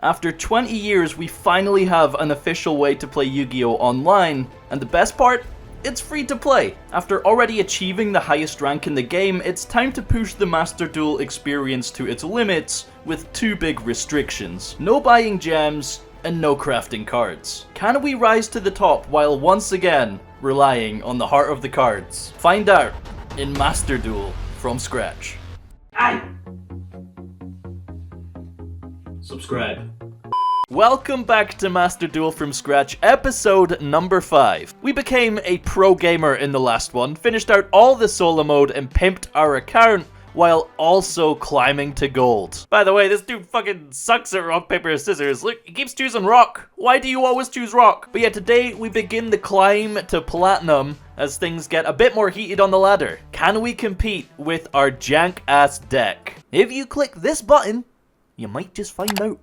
After 20 years, we finally have an official way to play Yu-Gi-Oh! Online, and the best part? It's free to play. After already achieving the highest rank in the game, it's time to push the Master Duel experience to its limits with two big restrictions. No buying gems, and no crafting cards. Can we rise to the top while once again relying on the heart of the cards? Find out in Master Duel from scratch. Aye. Subscribe. Welcome back to Master Duel from Scratch, episode number 5. We became a pro gamer in the last one, finished out all the solo mode and pimped our account while also climbing to gold. By the way, this dude fucking sucks at rock, paper, scissors. Look, he keeps choosing rock. Why do you always choose rock? But yeah, today we begin the climb to platinum as things get a bit more heated on the ladder. Can we compete with our jank-ass deck? If you click this button, you might just find out.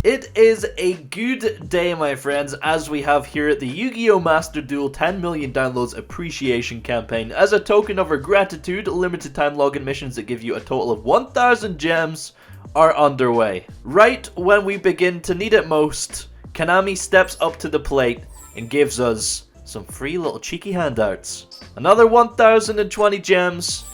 It is a good day, my friends, as we have here at the Yu-Gi-Oh! Master Duel 10 million downloads appreciation campaign. As a token of our gratitude, limited time login missions that give you a total of 1,000 gems are underway. Right when we begin to need it most, Konami steps up to the plate and gives us some free little cheeky handouts. Another 1,020 gems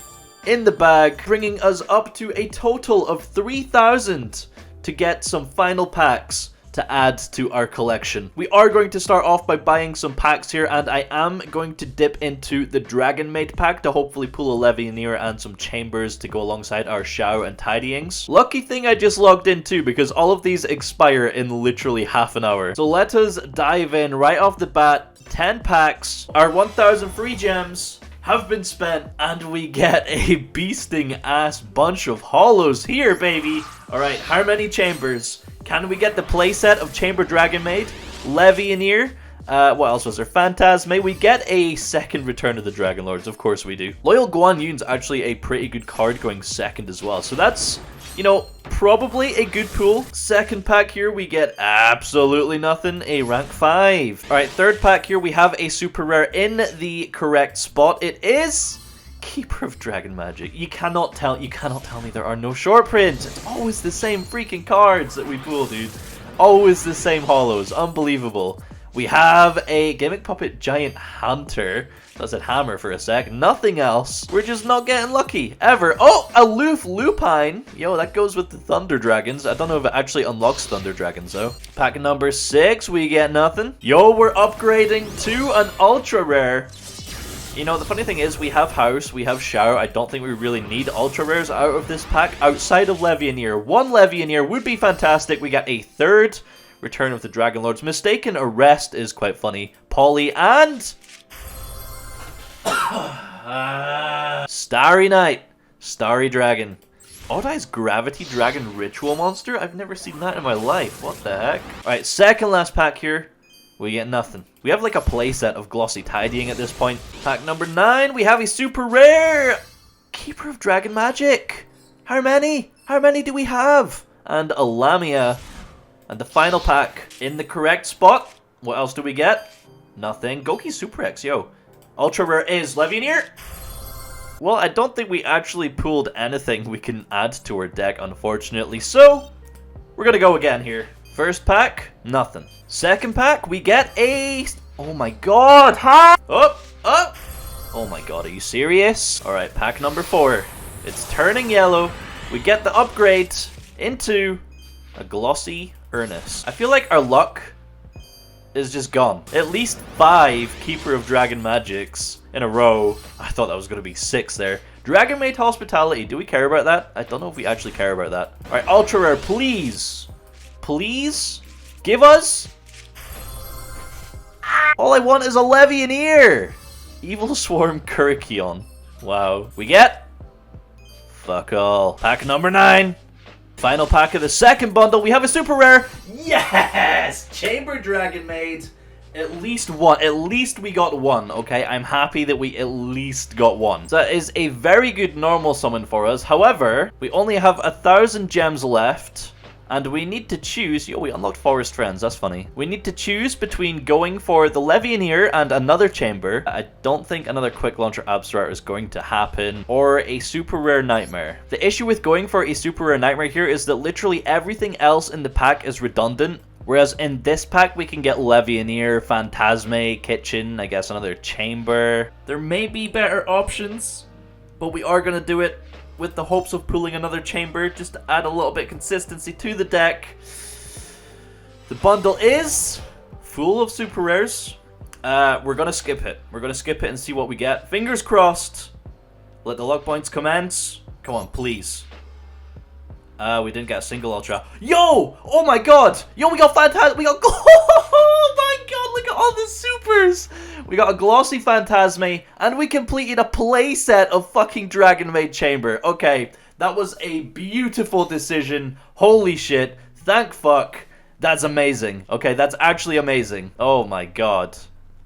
in the bag, bringing us up to a total of 3,000 to get some final packs to add to our collection. We are going to start off by buying some packs here, and I am going to dip into the Dragon Maid pack to hopefully pull a Levianeer and some Chambers to go alongside our Shao and Tidyings. Lucky thing I just logged in too, because all of these expire in literally half an hour. So let us dive in right off the bat. 10 packs, our 1,000 free gems have been spent, and we get a beasting ass bunch of holos here, baby. Alright, how many Chambers? Can we get the playset of Chamber Dragon Maid? Levianeer? What else was there? Phantasme. We get a second Return of the Dragon Lords, of course we do. Loyal Guan Yun's actually a pretty good card going second as well, so that's, you know, probably a good pool. Second pack here, we get absolutely nothing, a rank 5. Alright, third pack here, we have a super rare in the correct spot. It is Keeper of Dragon Magic. You cannot tell me there are no short prints. It's always the same freaking cards that we pull, dude. Always the same holos. Unbelievable. We have a Gimmick Puppet Giant Hunter. That's a hammer for a sec. Nothing else. We're just not getting lucky. Ever. Oh, Aloof Lupine. Yo, that goes with the Thunder Dragons. I don't know if it actually unlocks Thunder Dragons, though. Pack number 6, we get nothing. Yo, we're upgrading to an Ultra Rare. You know, the funny thing is, we have House, we have Shao. I don't think we really need Ultra Rares out of this pack outside of Levianeer. One Levianeer would be fantastic. We got a third Return of the Dragon Lords. Mistaken Arrest is quite funny. Polly and Starry Night. Starry Dragon. Odd Eye's Gravity Dragon Ritual Monster? I've never seen that in my life. What the heck? Alright, second last pack here. We get nothing. We have like a playset of Glossy Tidying at this point. Pack number 9, we have a super rare Keeper of Dragon Magic. How many? How many do we have? And a Lamia. And the final pack in the correct spot. What else do we get? Nothing. Goki Super X, yo. Ultra rare is Levianeer. Well, I don't think we actually pulled anything we can add to our deck, unfortunately. So, we're gonna go again here. First pack, nothing. Second pack, we get a... Oh my god, huh? Oh, oh! Oh my god, are you serious? Alright, pack number 4. It's turning yellow. We get the upgrade into a Glossy Ernest. I feel like our luck is just gone. At least 5 Keeper of Dragon Magics in a row. I thought that was going to be 6 there. Dragon Maid Hospitality. Do we care about that? I don't know if we actually care about that. Alright, Ultra Rare, please. Please? Give us? All I want is a Levianeer. Evil Swarm Kurkion. Wow. We get? Fuck all. Pack number 9. Final pack of the second bundle. We have a super rare. Yes! Chamber Dragon Maid. At least one. At least we got one, okay? I'm happy that we at least got one. So that is a very good normal summon for us. However, we only have 1,000 gems left. And we need to choose... Yo, we unlocked Forest Friends. That's funny. We need to choose between going for the Levianeer and another chamber. I don't think another Quick Launcher Abstract is going to happen. Or a Super Rare Nightmare. The issue with going for a Super Rare Nightmare here is that literally everything else in the pack is redundant. Whereas in this pack, we can get Levianeer, Phantasme, Kitchen, I guess another chamber. There may be better options, but we are going to do it with the hopes of pulling another chamber, just to add a little bit of consistency to the deck. The bundle is full of super rares. We're going to skip it. We're going to skip it and see what we get. Fingers crossed. Let the luck points commence. Come on, please. We didn't get a single ultra. Yo! Oh my god! Yo, we got Phantasm. We got... Oh my god, look at all the supers! We got a glossy Phantasme, and we completed a playset of fucking Dragon Maid Chamber. Okay, that was a beautiful decision. Holy shit. Thank fuck. That's amazing. Okay, that's actually amazing. Oh my god.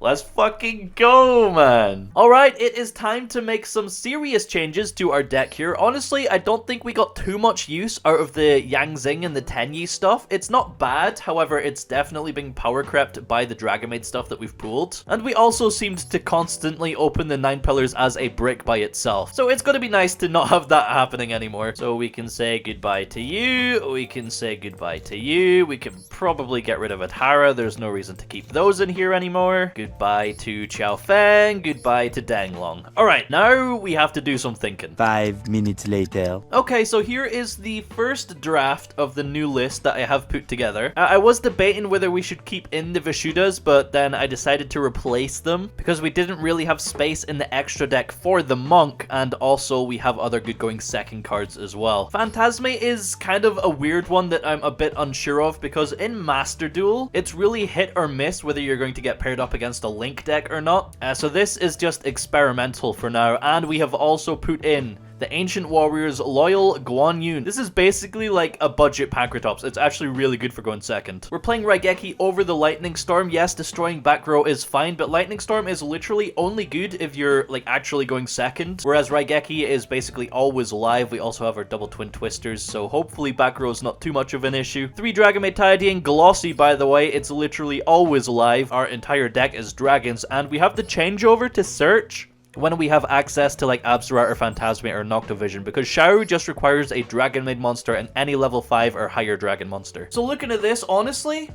Let's fucking go, man. Alright, it is time to make some serious changes to our deck here. Honestly, I don't think we got too much use out of the Yang Zing and the Tenyi stuff. It's not bad, however, it's definitely been power crept by the Dragon Maid stuff that we've pulled. And we also seemed to constantly open the 9 pillars as a brick by itself. So it's gonna be nice to not have that happening anymore. So we can say goodbye to you, we can say goodbye to you, we can probably get rid of Adhara. There's no reason to keep those in here anymore. Goodbye to Chao Feng, goodbye to Danglong. Alright, now we have to do some thinking. 5 minutes later. Okay, so here is the first draft of the new list that I have put together. I was debating whether we should keep in the Vishuddhas, but then I decided to replace them because we didn't really have space in the extra deck for the Monk, and also we have other good going second cards as well. Phantasme is kind of a weird one that I'm a bit unsure of because in Master Duel, it's really hit or miss whether you're going to get paired up against a Link deck or not. So this is just experimental for now, and we have also put in the Ancient Warriors Loyal Guan Yun. This is basically like a budget Pancratops. It's actually really good for going second. We're playing Raigeki over the Lightning Storm. Yes, destroying back row is fine, but Lightning Storm is literally only good if you're like actually going second, whereas Raigeki is basically always live. We also have our double twin twisters, so hopefully back row is not too much of an issue. 3 Dragon Maid Tidying, glossy by the way. It's literally always live. Our entire deck is dragons, and we have the changeover to search when we have access to like Absarat or Phantasme or Noctovision, because Xiao just requires a Dragon Maid monster and any level 5 or higher dragon monster. So looking at this, honestly,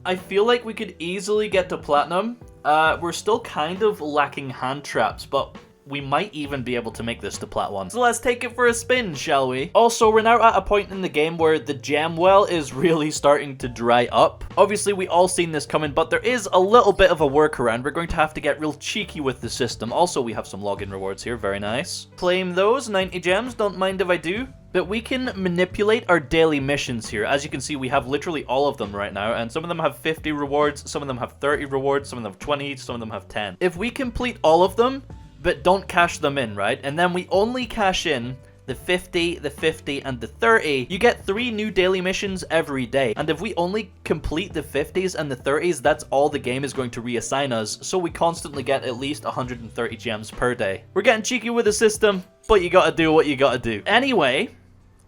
I feel like we could easily get to Platinum. We're still kind of lacking hand traps, but we might even be able to make this to Plat 1. So let's take it for a spin, shall we? Also, we're now at a point in the game where the gem well is really starting to dry up. Obviously, we all seen this coming, but there is a little bit of a workaround. We're going to have to get real cheeky with the system. Also, we have some login rewards here. Very nice. Claim those 90 gems. Don't mind if I do. But we can manipulate our daily missions here. As you can see, we have literally all of them right now, and some of them have 50 rewards, some of them have 30 rewards, some of them have 20, some of them have 10. If we complete all of them, but don't cash them in, right? And then we only cash in the 50, the 50, and the 30. You get 3 new daily missions every day. And if we only complete the 50s and the 30s, that's all the game is going to reassign us. So we constantly get at least 130 gems per day. We're getting cheeky with the system, but you gotta do what you gotta do. Anyway,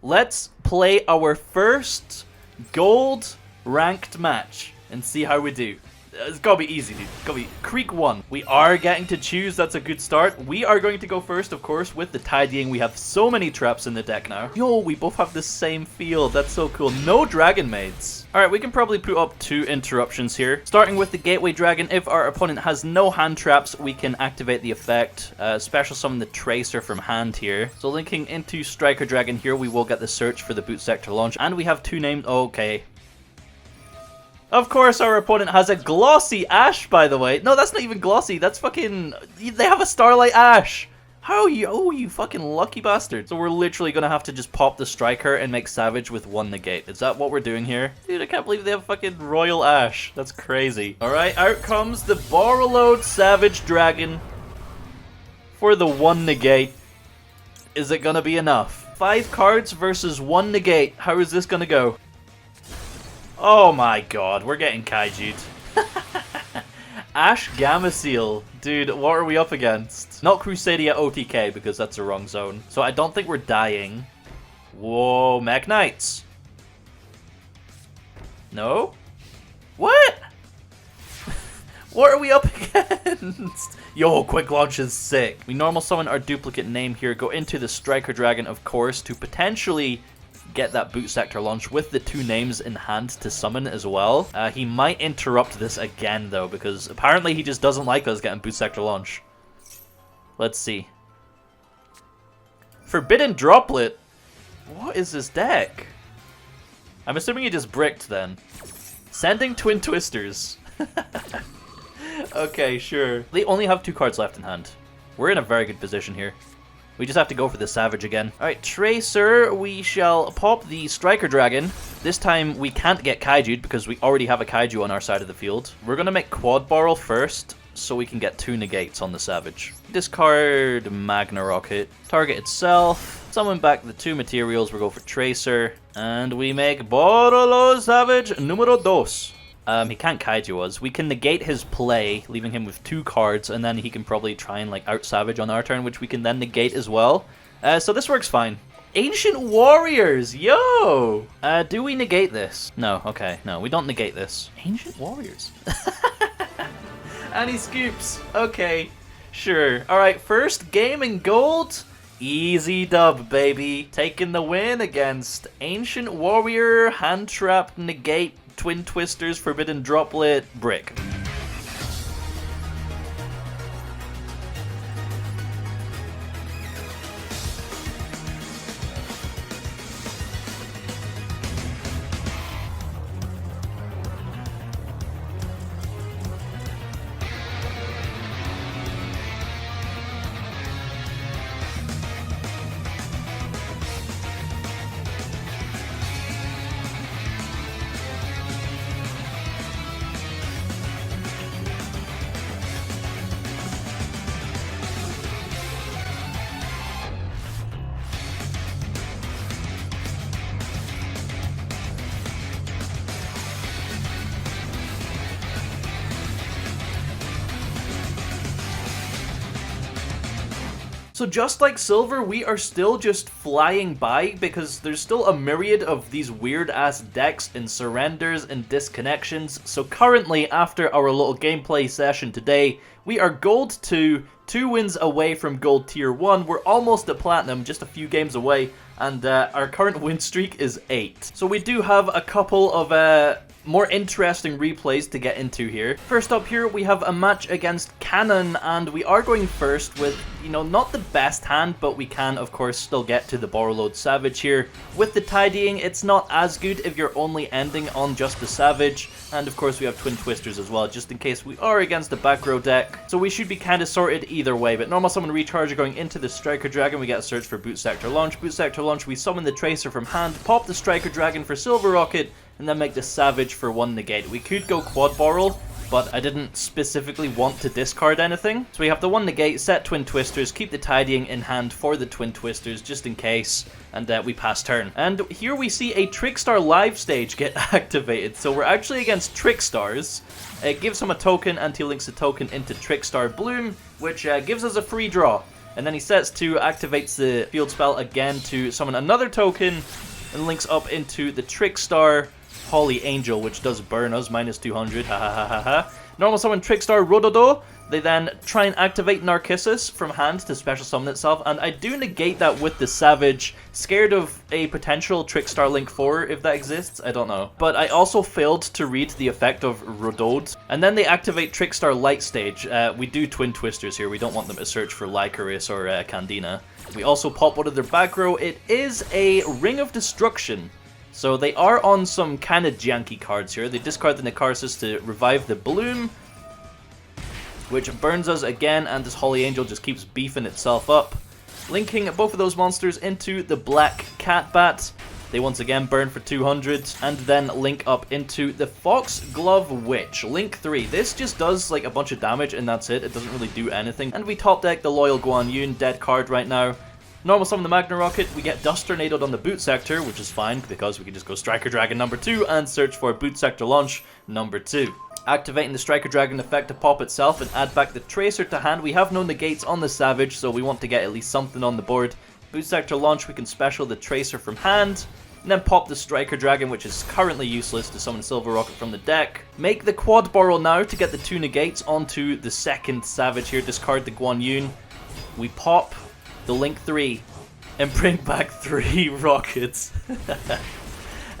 let's play our first gold ranked match and see how we do. It's gotta be easy, dude. It's gotta be Creek 1. We are getting to choose. That's a good start. We are going to go first, of course, with the Tidying. We have so many traps in the deck now. Yo, we both have the same field. That's so cool. No Dragon Maids. Alright, we can probably put up 2 interruptions here. Starting with the Gateway Dragon. If our opponent has no hand traps, we can activate the effect. Special summon the Tracer from hand here. So linking into Striker Dragon here, we will get the search for the Boot Sector launch. And we have 2 named. Okay. Of course, our opponent has a glossy Ash, by the way. No, that's not even glossy. That's fucking... They have a Starlight Ash. How are you? Oh, you fucking lucky bastard. So we're literally going to have to just pop the Striker and make Savage with 1 negate. Is that what we're doing here? Dude, I can't believe they have fucking Royal Ash. That's crazy. Alright, out comes the Borreload Savage Dragon for the 1 negate. Is it going to be enough? 5 cards versus 1 negate. How is this going to go? Oh my god, we're getting kaiju'd. Ash Gameciel. Dude, what are we up against? Not Crusadia OTK, because that's the wrong zone. So I don't think we're dying. Whoa, Mech Knights. No? What? What are we up against? Yo, quick launch is sick. We normal summon our duplicate name here, go into the Striker Dragon, of course, to potentially get that boot sector launch with the 2 names in hand to summon as well. He might interrupt this again, though, because apparently he just doesn't like us getting boot sector launch. Let's see. Forbidden Droplet? What is this deck? I'm assuming he just bricked then. Sending Twin Twisters. Okay, sure. They only have 2 cards left in hand. We're in a very good position here. We just have to go for the Savage again. Alright, Tracer, we shall pop the Striker Dragon. This time we can't get Kaiju'd because we already have a Kaiju on our side of the field. We're going to make Quad Barrel first so we can get 2 negates on the Savage. Discard Magna Rocket. Target itself. Summon back the 2 materials. We'll go for Tracer. And we make Borolo Savage numero 2. He can't Kaiju us. We can negate his play, leaving him with 2 cards, and then he can probably try and like out-savage on our turn, which we can then negate as well. So this works fine. Ancient Warriors! Yo! Do we negate this? No, okay, no, we don't negate this. Ancient Warriors. And he scoops. Okay, sure. Alright, first game in gold. Easy dub, baby. Taking the win against Ancient Warrior, Hand Trap, Negate, Twin Twisters, Forbidden Droplet, Brick. So just like Silver, we are still just flying by because there's still a myriad of these weird-ass decks and surrenders and disconnections. So currently, after our little gameplay session today, we are Gold 2, 2 wins away from Gold Tier 1. We're almost at Platinum, just a few games away, and our current win streak is 8. So we do have a couple of more interesting replays to get into here. First up here, we have a match against Cannon, and we are going first with, you know, not the best hand, but we can, of course, still get to the Borrowload Savage here. With the Tidying, it's not as good if you're only ending on just the Savage, and of course we have Twin Twisters as well, just in case we are against a back row deck. So we should be kind of sorted either way, but normal summon Recharge going into the Striker Dragon, we get a search for Boot Sector Launch. Boot Sector Launch, we summon the Tracer from hand, pop the Striker Dragon for Silver Rocket, and then make the Savage for 1 negate. We could go Quad Barrel, but I didn't specifically want to discard anything. So we have the 1 negate, set Twin Twisters, keep the Tidying in hand for the Twin Twisters, just in case, and we pass turn. And here we see a Trickstar live stage get activated. So we're actually against Trickstars. It gives him a token, and he links the token into Trickstar Bloom, which gives us a free draw. And then he sets 2, activates the field spell again to summon another token, and links up into the Trickstar Holy Angel, which does burn us, minus 200, ha ha ha ha ha. Normal summon Trickstar Rododo. They then try and activate Narcissus from hand to special summon itself, and I do negate that with the Savage, scared of a potential Trickstar Link 4, if that exists, I don't know. But I also failed to read the effect of Rodode, and then they activate Trickstar Light Stage. We do Twin Twisters here, we don't want them to search for Lycoris or Candina. We also pop one of their back row. It is a Ring of Destruction. So they are on some kind of janky cards here. They discard the Narcissus to revive the Bloom, which burns us again, and this Holy Angel just keeps beefing itself up. Linking both of those monsters into the Black Cat Bat. They once again burn for 200, and then link up into the Foxglove Witch. Link 3. This just does like a bunch of damage, and that's it. It doesn't really do anything. And we top deck the Loyal Guan Yun, dead card right now. Normal summon the Magna Rocket, we get Dust Tornadoed on the Boot Sector, which is fine, because we can just go Striker Dragon number 2 and search for Boot Sector Launch number 2. Activating the Striker Dragon effect to pop itself and add back the Tracer to hand. We have no negates on the Savage, so we want to get at least something on the board. Boot Sector Launch, we can special the Tracer from hand. and then pop the Striker Dragon, which is currently useless to summon Silver Rocket from the deck. Make the Quad Borrow now to get the 2 negates onto the second Savage here. Discard the Guan Yun. We pop the Link 3 and bring back 3 Rockets.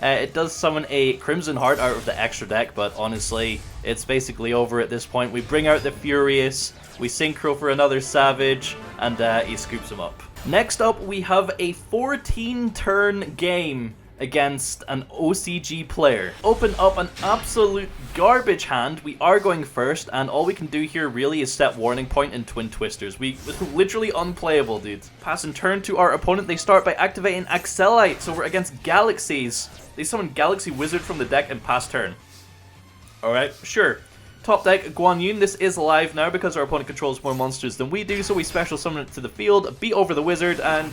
It does summon a Crimson Heart out of the extra deck, but honestly, it's basically over at this point. We bring out the Furious, we Synchro for another Savage, and he scoops him up. Next up, we have a 14-turn game against an OCG player. Open up an absolute garbage hand. We are going first, and all we can do here really is set Warning Point and Twin Twisters. We literally unplayable, dude. Pass and turn to our opponent. They start by activating Axelite, so we're against Galaxies. They summon Galaxy Wizard from the deck and pass turn. Alright, sure. Top deck, Guan Yun. This is live now because our opponent controls more monsters than we do, so we special summon it to the field, beat over the wizard, and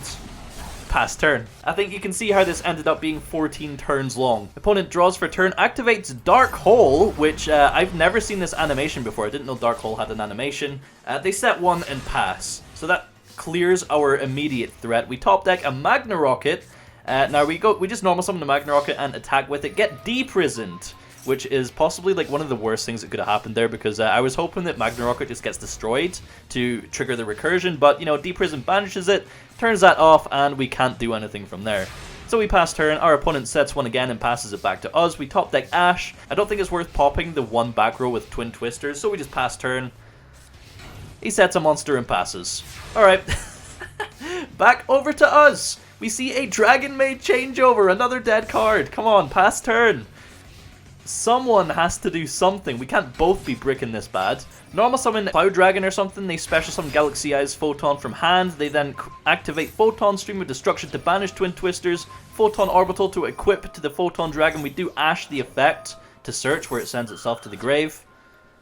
pass turn. I think you can see how this ended up being 14 turns long. Opponent draws for turn, activates Dark Hole, which I've never seen this animation before. I didn't know Dark Hole had an animation. They set 1 and pass. So that clears our immediate threat. We top deck a Magna Rocket. Now we just normal summon the Magna Rocket and attack with it. Get deprisoned, which is possibly like one of the worst things that could have happened there, because I was hoping that Magna Rocket just gets destroyed to trigger the recursion, but you know, deprison banishes it, turns that off, and we can't do anything from there. So we pass turn, our opponent sets 1 again and passes it back to us. We top deck Ash. I don't think it's worth popping the 1 back row with Twin Twisters, so we just pass turn. He sets a monster and passes. Alright. Back over to us. We see a Dragon Maid changeover, another dead card. Come on, pass turn. Someone has to do something. We can't both be bricking this bad. Normal summon Cloud Dragon or something. They special summon Galaxy Eyes Photon from hand. They then activate Photon Stream of Destruction to banish Twin Twisters. Photon Orbital to equip to the Photon Dragon. We do Ash the effect to search, where it sends itself to the grave.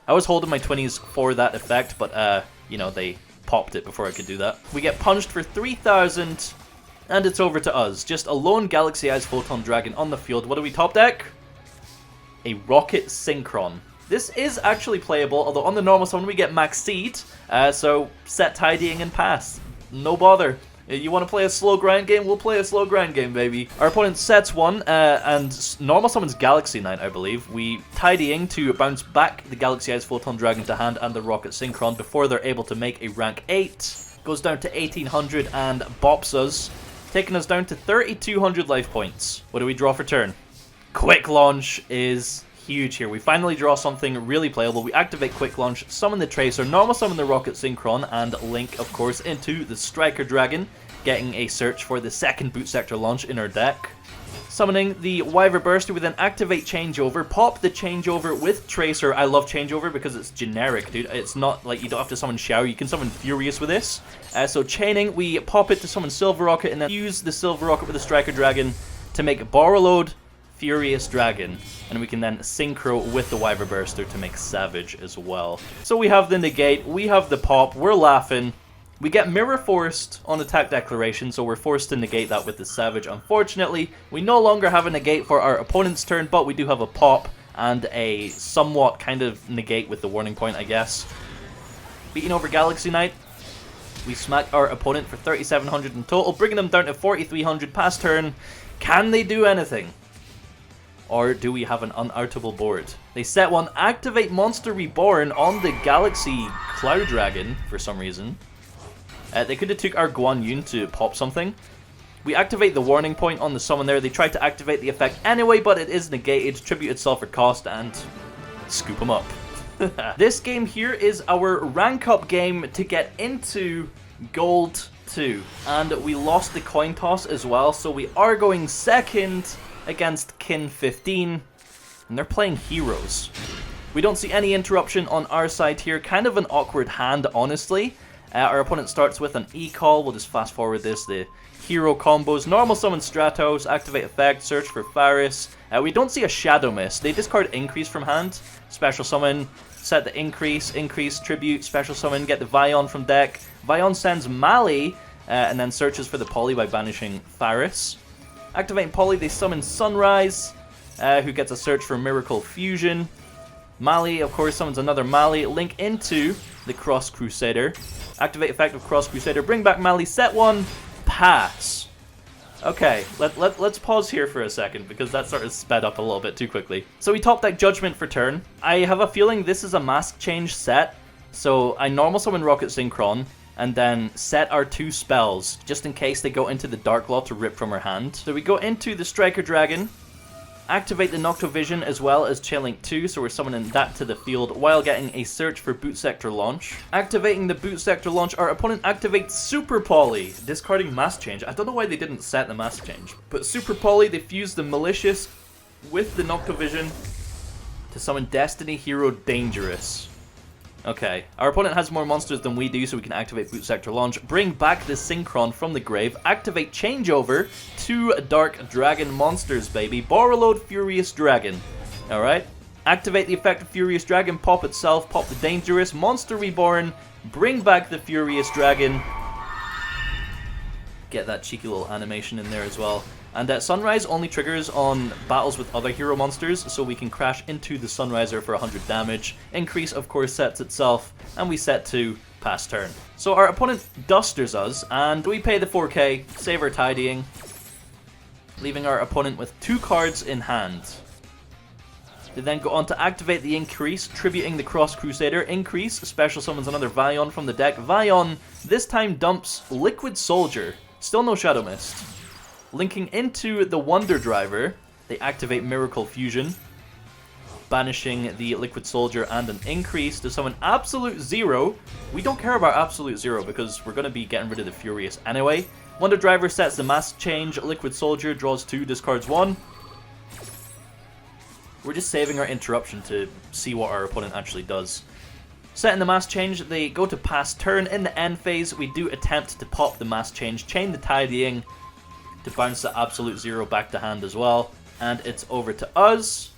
I was holding my 20s for that effect, but you know, they popped it before I could do that. We get punched for 3,000, and it's over to us. Just a lone Galaxy Eyes Photon Dragon on the field. What do we top deck? A Rocket Synchron. This is actually playable, although on the normal summon we get Max Seed, so set Tidying and pass. No bother. You want to play a slow grind game? We'll play a slow grind game, baby. Our opponent sets 1, and normal summons Galaxy Knight, I believe. We Tidying to bounce back the Galaxy Eyes Photon Dragon to hand and the Rocket Synchron before they're able to make a rank 8. Goes down to 1800 and bops us, taking us down to 3200 life points. What do we draw for turn? Quick Launch is huge here. We finally draw something really playable. We activate Quick Launch, summon the Tracer, normal summon the Rocket Synchron, and link, of course, into the Striker Dragon, getting a search for the second Boot Sector launch in our deck. Summoning the Wyver Burster, we then activate Changeover, pop the Changeover with Tracer. I love Changeover because it's generic, dude. It's not like you don't have to summon Shower, you can summon Furious with this. So chaining, we pop it to summon Silver Rocket, and then use the Silver Rocket with the Striker Dragon to make a Borrow Load, Furious Dragon, and we can then synchro with the Wyver Burster to make Savage as well. So we have the negate, we have the pop, we're laughing. We get Mirror Forced on attack declaration, so we're forced to negate that with the Savage. Unfortunately, we no longer have a negate for our opponent's turn, but we do have a pop and a somewhat kind of negate with the Warning Point, I guess. Beating over Galaxy Knight, we smack our opponent for 3,700 in total, bringing them down to 4,300 past turn. Can they do anything? Or do we have an unoutable board? They set 1, activate Monster Reborn on the Galaxy Cloud Dragon for some reason. They could have took our Guan Yun to pop something. We activate the Warning Point on the summon there. They tried to activate the effect anyway, but it is negated. Tribute itself for cost and scoop them up. This game here is our rank up game to get into Gold 2. And we lost the coin toss as well, so we are going second against Kin 15, and they're playing heroes. We don't see any interruption on our side here. Kind of an awkward hand, honestly. Our opponent starts with an E-Call. We'll just fast forward this. The hero combos. Normal summon Stratos, activate effect, search for Faris. We don't see a Shadow Mist. They discard Increase from hand. Special summon, set the Increase, Tribute, special summon, get the Vion from deck. Vion sends Mali, and then searches for the Poly by banishing Faris. Activating Poly, they summon Sunrise, who gets a search for Miracle Fusion. Mali, of course, summons another Mali. Link into the Cross Crusader. Activate effect of Cross Crusader, bring back Mali, set 1, pass. Okay, let's pause here for a second because that sort of sped up a little bit too quickly. So we top deck Judgment for turn. I have a feeling this is a mask change set. So I normal summon Rocket Synchron and then set our 2 spells just in case they go into the Dark Law to rip from our hand. So we go into the Striker Dragon, activate the Noctovision as well as Chainlink 2, so we're summoning that to the field while getting a search for Boot Sector Launch. Activating the Boot Sector Launch, our opponent activates Super Poly, discarding Mask Change. I don't know why they didn't set the Mask Change, but Super Poly, they fuse the Malicious with the Noctovision to summon Destiny Hero Dangerous. Okay, our opponent has more monsters than we do, so we can activate Boot Sector Launch, bring back the Synchron from the grave, activate Changeover, 2 Dark Dragon monsters, baby. Borreload Furious Dragon. Alright, activate the effect of Furious Dragon, pop itself, pop the Dangerous, Monster Reborn, bring back the Furious Dragon. Get that cheeky little animation in there as well. And Sunrise only triggers on battles with other hero monsters, so we can crash into the Sunriser for 100 damage. Increase, of course, sets itself, and we set to pass turn. So our opponent dusters us, and we pay the 4k, save our tidying, leaving our opponent with 2 cards in hand. They then go on to activate the Increase, tributing the Cross Crusader. Increase, special summons another Vion from the deck. Vion this time dumps Liquid Soldier, still no Shadow Mist. Linking into the Wonder Driver, they activate Miracle Fusion, banishing the Liquid Soldier and an Increase to summon Absolute Zero. We don't care about Absolute Zero because we're going to be getting rid of the Furious anyway. Wonder Driver sets the Mask Change, Liquid Soldier draws 2, discards 1. We're just saving our interruption to see what our opponent actually does. Setting the Mask Change, they go to pass turn. In the end phase, we do attempt to pop the Mask Change, chain the Tidying, to bounce the Absolute Zero back to hand as well. And it's over to us,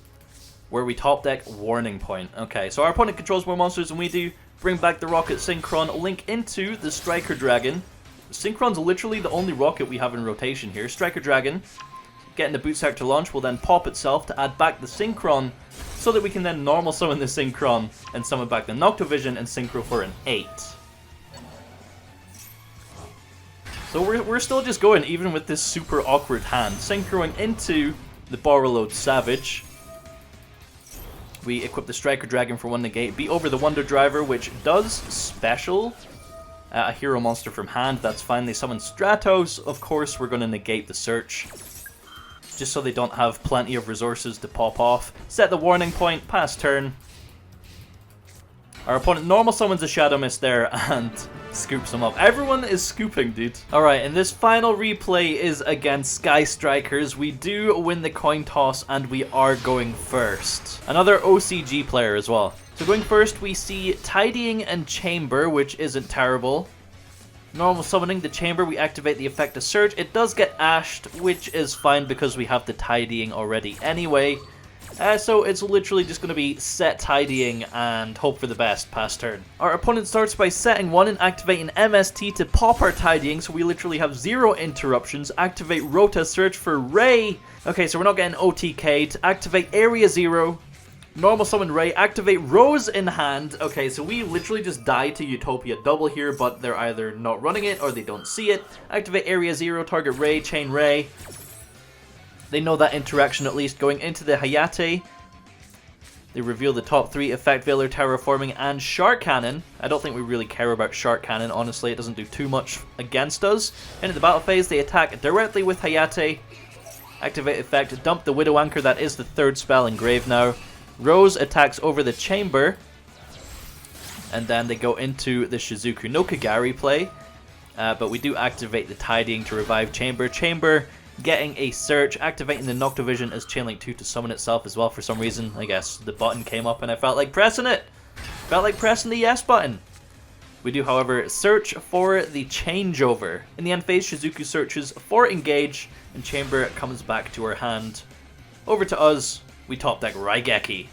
where we top deck Warning Point. Okay, so our opponent controls more monsters than we do. Bring back the Rocket Synchron, link into the Striker Dragon. Synchron's literally the only rocket we have in rotation here. Striker Dragon, getting the Boot Sector Launch, will then pop itself to add back the Synchron, so that we can then normal summon the Synchron and summon back the Noctovision and Synchro for an 8. So we're still just going, even with this super awkward hand. Synchroing into the Borreload Savage. We equip the Striker Dragon for 1 negate, beat over the Wonder Driver, which does special a hero monster from hand. That's fine. They summon Stratos. Of course, we're going to negate the search, just so they don't have plenty of resources to pop off. Set the Warning Point, pass turn. Our opponent normal summons a Shadow Mist there and scoops him up. Everyone is scooping, dude. Alright, and this final replay is against Sky Strikers. We do win the coin toss and we are going first. Another OCG player as well. So going first, we see Tidying and Chamber, which isn't terrible. Normal summoning the Chamber, we activate the effect of Surge. It does get ashed, which is fine because we have the Tidying already anyway. So it's literally just going to be set Tidying and hope for the best, pass turn. Our opponent starts by setting 1 and activating MST to pop our Tidying, so we literally have 0 interruptions. Activate Rota, search for Ray. Okay, so we're not getting OTK'd. Activate Area 0. Normal summon Ray, activate Rose in hand. Okay, so we literally just die to Utopia double here, but they're either not running it or they don't see it. Activate Area 0, target Ray, chain Ray. They know that interaction at least. Going into the Hayate, they reveal the top 3, Effect Veiler, Terraforming, and Shark Cannon. I don't think we really care about Shark Cannon, honestly. It doesn't do too much against us. Into the battle phase, they attack directly with Hayate. Activate effect, dump the Widow Anchor. That is the 3rd spell in grave now. Rose attacks over the Chamber. And then they go into the Shizuku no Kagari play. But we do activate the Tidying to revive Chamber. Chamber getting a search, activating the Noctovision as Chainlink 2 to summon itself as well for some reason. I guess the button came up and I felt like pressing it. Felt like pressing the yes button. We do, however, search for the Changeover. In the end phase, Shizuku searches for Engage, and Chamber comes back to her hand. Over to us, we top deck Raigeki.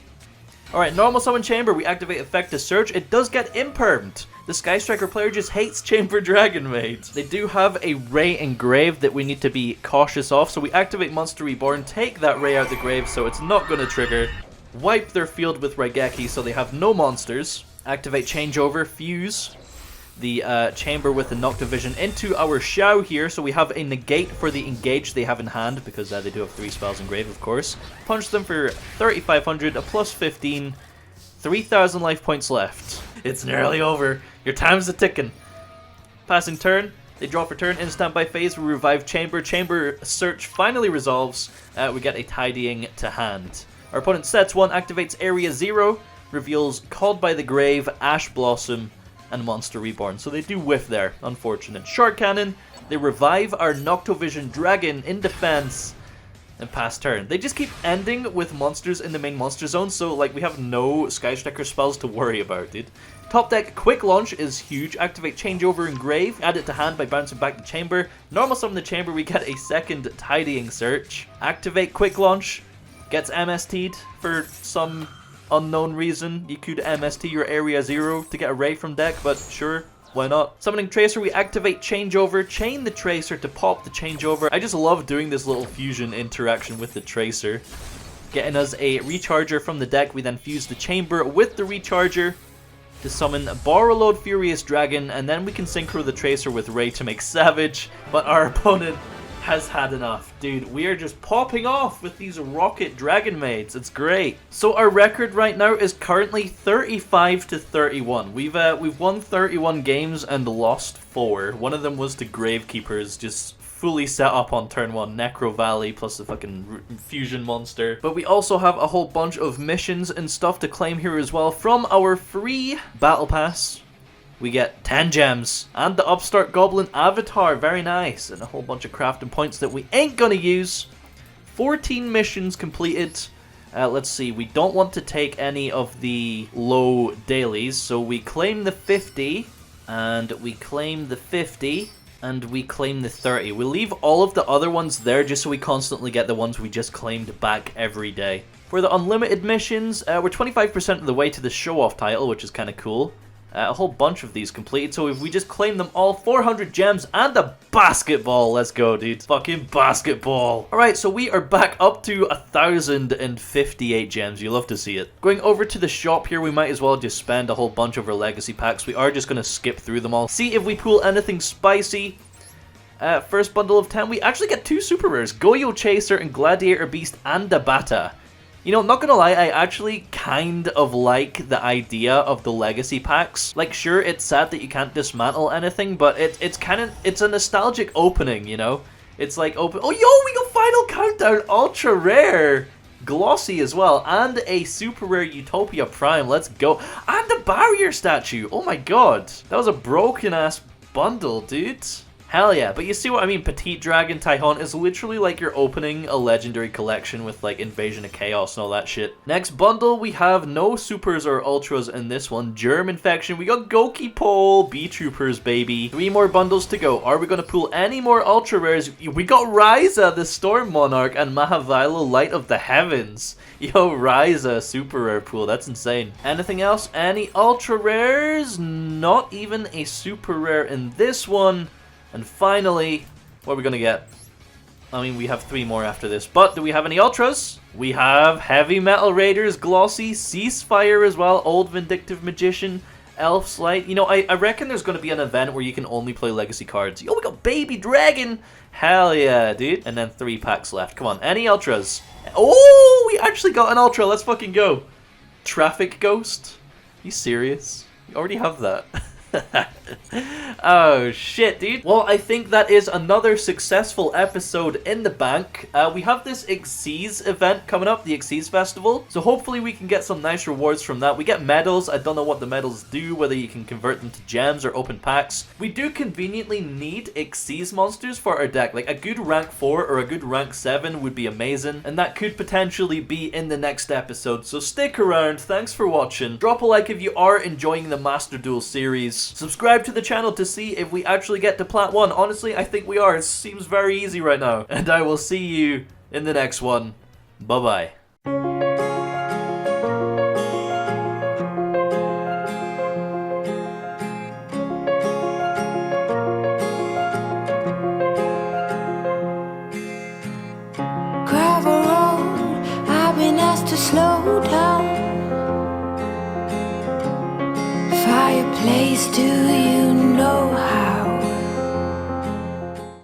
Alright, normal summon Chamber, we activate effect to search. It does get impermed. The Sky Striker player just hates Chamber Dragon Maid. They do have a Ray engraved that we need to be cautious of, so we activate Monster Reborn, take that Ray out the grave so it's not going to trigger. Wipe their field with Raigeki so they have no monsters. Activate Changeover, Fuse. the chamber with the Noctovision into our Xiao here. So we have a negate for the engage they have in hand, because they do have 3 spells engraved, of course. Punch them for 3,500, a plus 15, 3,000 life points left. It's nearly over. Your time's a-ticking. Passing turn. They draw for turn. In standby phase, we revive chamber. Chamber search finally resolves. We get a tidying to hand. Our opponent sets 1, activates area 0, reveals Called by the Grave, Ash Blossom, and Monster Reborn. So they do whiff there. Unfortunate. Short Cannon. They revive our Noctovision Dragon in defense and pass turn. They just keep ending with monsters in the main monster zone, so like we have no Skystriker spells to worry about, dude. Top deck Quick Launch is huge. Activate Changeover Engrave. Add it to hand by bouncing back the chamber. Normal summon the chamber, we get a second Tidying Search. Activate Quick Launch. Gets MST'd for some unknown reason. You could MST your area 0 to get a Ray from deck, but sure. Why not? Summoning Tracer, we activate Changeover, chain the Tracer to pop the Changeover. I just love doing this little fusion interaction with the Tracer. Getting us a Recharger from the deck, we then fuse the Chamber with the Recharger to summon Borrowload Furious Dragon, and then we can synchro the Tracer with Ray to make Savage, but our opponent has had enough. Dude, we are just popping off with these Rocket Dragon Maids. It's great. So our record right now is currently 35-31. We've won 31 games and lost 4. One of them was to Gravekeepers, just fully set up on turn 1. Necro Valley plus the fucking fusion monster. But we also have a whole bunch of missions and stuff to claim here as well from our free Battle Pass. We get 10 gems and the Upstart Goblin Avatar, very nice, and a whole bunch of crafting points that we ain't gonna use. 14 missions completed. Let's see, we don't want to take any of the low dailies, so we claim the 50, and we claim the 50, and we claim the 30. We'll leave all of the other ones there just so we constantly get the ones we just claimed back every day. For the unlimited missions, we're 25% of the way to the show-off title, which is kind of cool. A whole bunch of these completed, so if we just claim them all, 400 gems and a basketball. Let's go, dude. Fucking basketball. Alright, so we are back up to 1,058 gems. You love to see it. Going over to the shop here, we might as well just spend a whole bunch of our legacy packs. We are just going to skip through them all. See if we pull anything spicy. First bundle of 10, we actually get 2 super rares. Goyo Chaser and Gladiator Beast and Dabata. You know, not gonna lie, I actually kind of like the idea of the legacy packs. Like, sure, it's sad that you can't dismantle anything, but it's a nostalgic opening, you know? It's like open. Oh, yo, we got Final Countdown Ultra Rare, Glossy as well, and a super rare Utopia Prime. Let's go, and a barrier statue. Oh my god, that was a broken ass bundle, dude. Hell yeah, but you see what I mean? Petite Dragon Tyhon is literally like you're opening a legendary collection with like Invasion of Chaos and all that shit. Next bundle, we have no supers or ultras in this one. Germ Infection, we got Goki Pole, B-Troopers, baby. 3 more bundles to go. Are we going to pull any more ultra rares? We got Ryza, the Storm Monarch, and Mahavilo, Light of the Heavens. Yo, Ryza, super rare pool, that's insane. Anything else? Any ultra rares? Not even a super rare in this one. And finally, what are we going to get? I mean, we have 3 more after this, but do we have any ultras? We have Heavy Metal Raiders, Glossy, Ceasefire as well, Old Vindictive Magician, Elf's Light. You know, I reckon there's going to be an event where you can only play legacy cards. Yo, we got Baby Dragon! Hell yeah, dude. And then 3 packs left. Come on, any ultras? Oh, we actually got an ultra. Let's fucking go. Traffic Ghost? You serious? You already have that. Oh shit, dude. Well, I think that is another successful episode in the bank. We have this Xyz event coming up, the Xyz Festival, so hopefully we can get some nice rewards from that. We get medals. I don't know what the medals do, whether you can convert them to gems or open packs. We do conveniently need Xyz monsters for our deck. Like a good rank 4 or a good rank 7 would be amazing, and that could potentially be in the next episode, so stick around. Thanks for watching. Drop a like if you are enjoying the Master Duel series. Subscribe to the channel to see if we actually get to Plat 1. Honestly, I think we are. It seems very easy right now. And I will see you in the next one. Bye-bye. Gravel road, I've been asked to slow down. Fireplace to